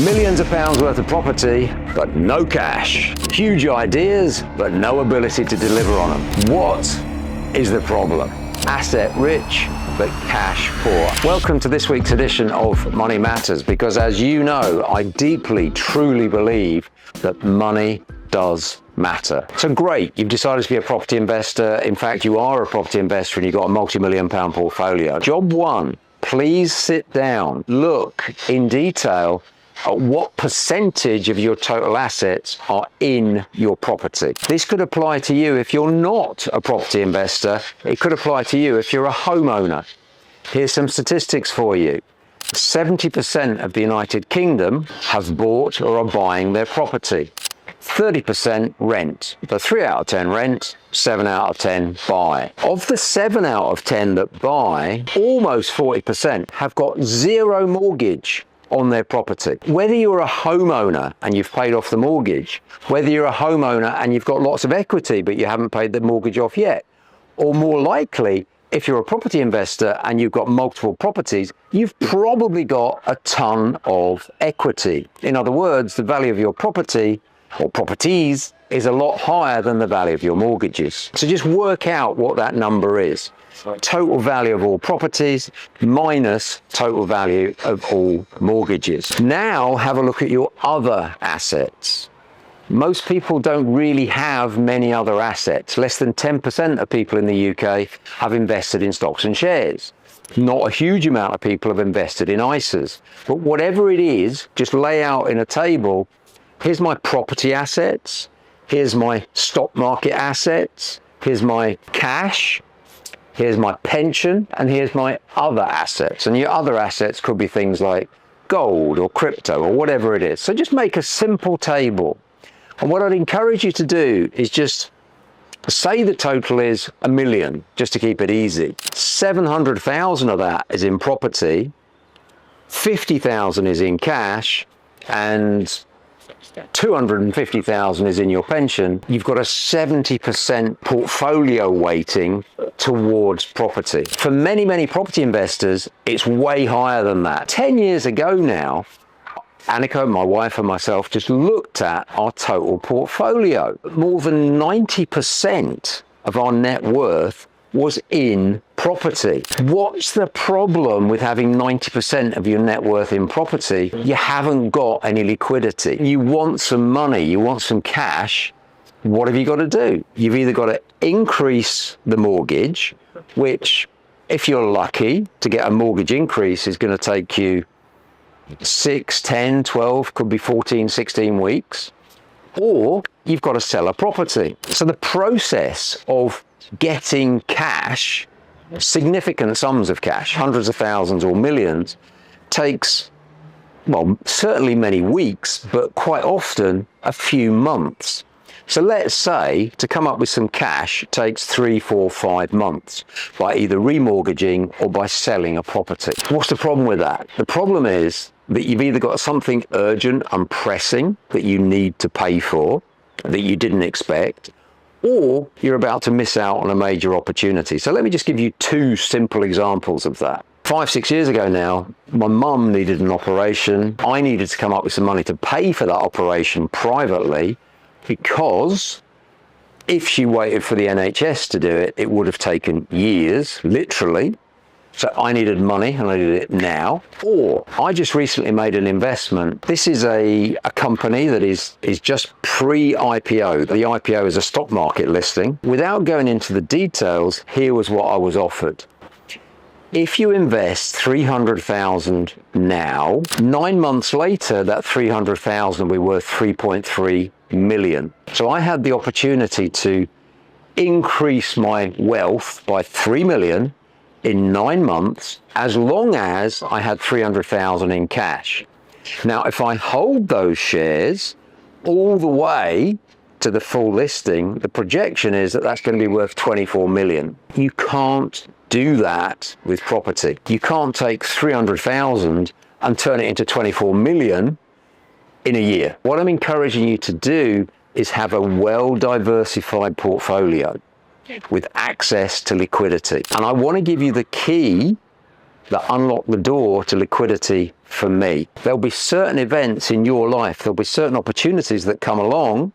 Millions of pounds worth of property, but no cash. Huge ideas, but no ability to deliver on them. What is the problem? Asset rich, but cash poor. Welcome to this week's edition of Money Matters, because as you know, I deeply, truly believe that money does matter. So great, you've decided to be a property investor. In fact, you are a property investor and you've got a multi-million pound portfolio. Job one, please sit down, look in detail at what percentage of your total assets are in your property. This could apply to you if you're not a property investor. It could apply to you if you're a homeowner. Here's some statistics for you. 70% of the United Kingdom have bought or are buying their property. 30% rent. So 3 out of 10 rent, 7 out of 10 buy. Of the 7 out of 10 that buy, almost 40% have got zero mortgage on their property. Whether you're a homeowner and you've paid off the mortgage, whether you're a homeowner and you've got lots of equity but you haven't paid the mortgage off yet, or more likely, if you're a property investor and you've got multiple properties, you've probably got a ton of equity. In other words, the value of your property or properties is a lot higher than the value of your mortgages. So just work out what that number is. Total value of all properties minus total value of all mortgages. Now have a look at your other assets. Most people don't really have many other assets. Less than 10% of people in the UK have invested in stocks and shares. Not a huge amount of people have invested in ISAs. But whatever it is, just lay out in a table, here's my property assets, here's my stock market assets, here's my cash, here's my pension, and here's my other assets. And your other assets could be things like gold or crypto or whatever it is. So just make a simple table. And what I'd encourage you to do is just say the total is $1 million, just to keep it easy. 700,000 of that is in property, 50,000 is in cash, and 250,000 is in your pension. You've got a 70% portfolio weighting towards property. For many, many property investors, it's way higher than that. 10 years ago now, Annika, my wife, and myself just looked at our total portfolio. More than 90% of our net worth was in property. What's the problem with having 90% of your net worth in property? You haven't got any liquidity. You want some money, you want some cash. What have you got to do? You've either got to increase the mortgage, which, if you're lucky to get a mortgage increase, is going to take you 6, 10, 12, could be 14, 16 weeks, or you've got to sell a property. So the process of getting cash, significant sums of cash, hundreds of thousands or millions, takes, well, certainly many weeks, but quite often a few months. So let's say to come up with some cash takes 3, 4, 5 months by either remortgaging or by selling a property. What's the problem with that? The problem is that you've either got something urgent and pressing that you need to pay for that you didn't expect, or you're about to miss out on a major opportunity. So let me just give you 2 simple examples of that. 5, 6 years ago now, my mum needed an operation. I needed to come up with some money to pay for that operation privately, because if she waited for the NHS to do it, it would have taken years, literally. So I needed money and I needed it now. Or I just recently made an investment. This is a company that is just pre-IPO. The IPO is a stock market listing. Without going into the details, here was what I was offered. If you invest 300,000 now, 9 months later, that 300,000 will be worth 3.3 million. So I had the opportunity to increase my wealth by 3 million in 9 months, as long as I had 300,000 in cash. Now, if I hold those shares all the way to the full listing, the projection is that that's going to be worth 24 million. You can't do that with property. You can't take 300,000 and turn it into 24 million in a year. What I'm encouraging you to do is have a well-diversified portfolio with access to liquidity. And I want to give you the key that unlock the door to liquidity for me. There'll be certain events in your life, there'll be certain opportunities that come along.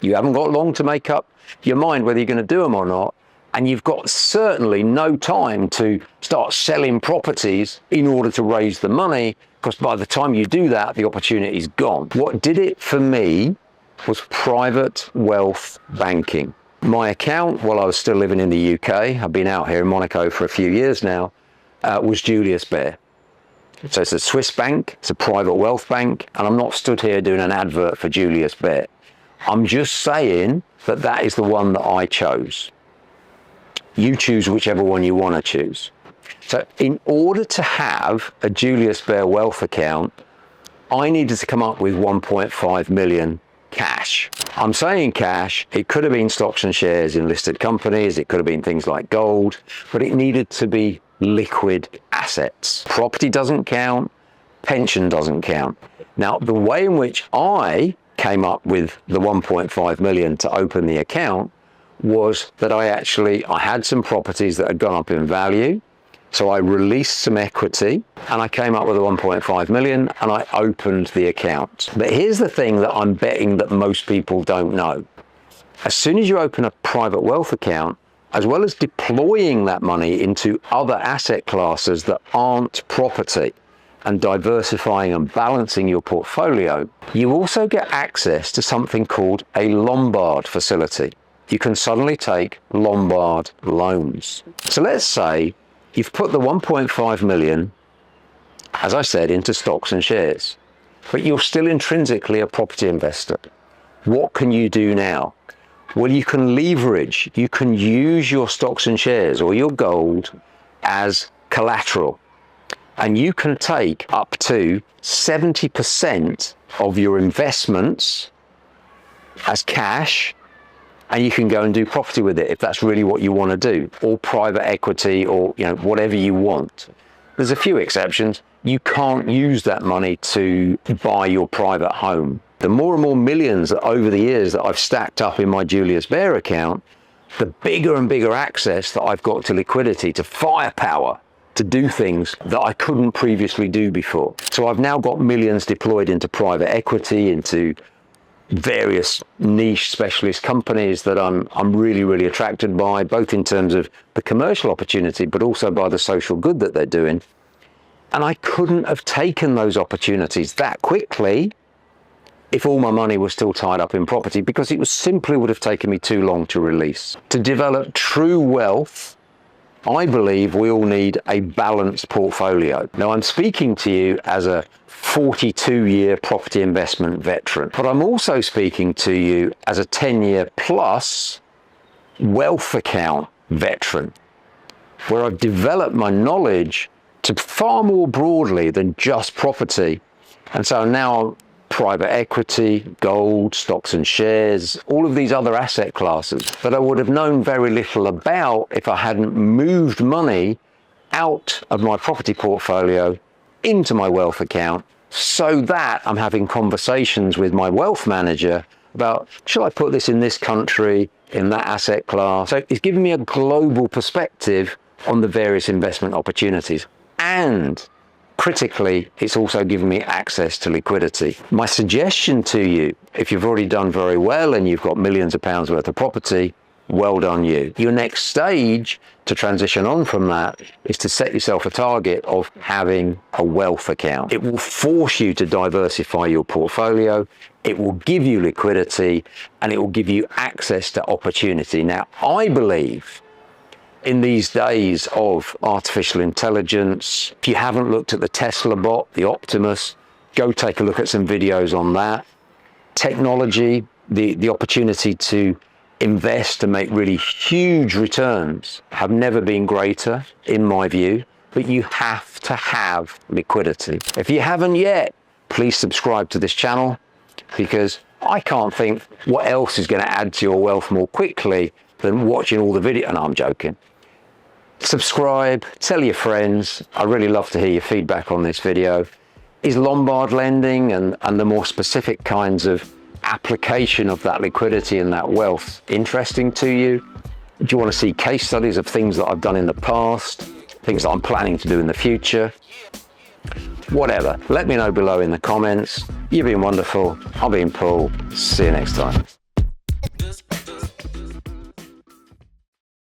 You haven't got long to make up your mind whether you're going to do them or not. And you've got certainly no time to start selling properties in order to raise the money, because by the time you do that, the opportunity's gone. What did it for me was private wealth banking. My account, while I was still living in the UK, I've been out here in Monaco for a few years now, was Julius Baer. So it's a Swiss bank, it's a private wealth bank, and I'm not stood here doing an advert for Julius Baer. I'm just saying that that is the one that I chose. You choose whichever one you want to choose. So in order to have a Julius Baer wealth account, I needed to come up with 1.5 million cash. I'm saying cash, it could have been stocks and shares in listed companies, it could have been things like gold, but it needed to be liquid assets. Property doesn't count, pension doesn't count. Now, the way in which I came up with the 1.5 million to open the account was that I had some properties that had gone up in value. So I released some equity and I came up with a 1.5 million and I opened the account. But here's the thing that I'm betting that most people don't know. As soon as you open a private wealth account, as well as deploying that money into other asset classes that aren't property and diversifying and balancing your portfolio, you also get access to something called a Lombard facility. You can suddenly take Lombard loans. So let's say you've put the 1.5 million, as I said, into stocks and shares, but you're still intrinsically a property investor. What can you do now? Well, you can leverage, you can use your stocks and shares or your gold as collateral, and you can take up to 70% of your investments as cash, and you can go and do property with it if that's really what you want to do, or private equity, or whatever you want. There's a few exceptions. You can't use that money to buy your private home. The more and more millions that over the years that I've stacked up in my Julius Baer account, the bigger and bigger access that I've got to liquidity, to firepower, to do things that I couldn't previously do before. So I've now got millions deployed into private equity, into various niche specialist companies that I'm really, really attracted by, both in terms of the commercial opportunity, but also by the social good that they're doing. And I couldn't have taken those opportunities that quickly if all my money was still tied up in property, because it simply would have taken me too long to release. To develop true wealth, I believe we all need a balanced portfolio. Now, I'm speaking to you as a 42-year property investment veteran, but I'm also speaking to you as a 10-year plus wealth account veteran, where I've developed my knowledge to far more broadly than just property. And so now private equity, gold, stocks and shares, all of these other asset classes that I would have known very little about if I hadn't moved money out of my property portfolio into my wealth account, so that I'm having conversations with my wealth manager about, shall I put this in this country, in that asset class? So it's giving me a global perspective on the various investment opportunities. And critically, it's also given me access to liquidity. My suggestion to you, if you've already done very well and you've got millions of pounds worth of property, well done you. Your next stage to transition on from that is to set yourself a target of having a wealth account. It will force you to diversify your portfolio, it will give you liquidity, and it will give you access to opportunity. Now, I believe in these days of artificial intelligence, if you haven't looked at the Tesla bot, the Optimus, go take a look at some videos on that. Technology, the opportunity to invest and make really huge returns have never been greater, in my view, but you have to have liquidity. If you haven't yet, please subscribe to this channel, because I can't think what else is going to add to your wealth more quickly than watching all the videos. And I'm joking. Subscribe, tell your friends. I really love to hear your feedback on this video. Is Lombard lending and the more specific kinds of application of that liquidity and that wealth interesting to you? Do you want to see case studies of things that I've done in the past, things that I'm planning to do in the future? whatever. Let me know below in the comments. You've been wonderful. I've been Paul. See you next time.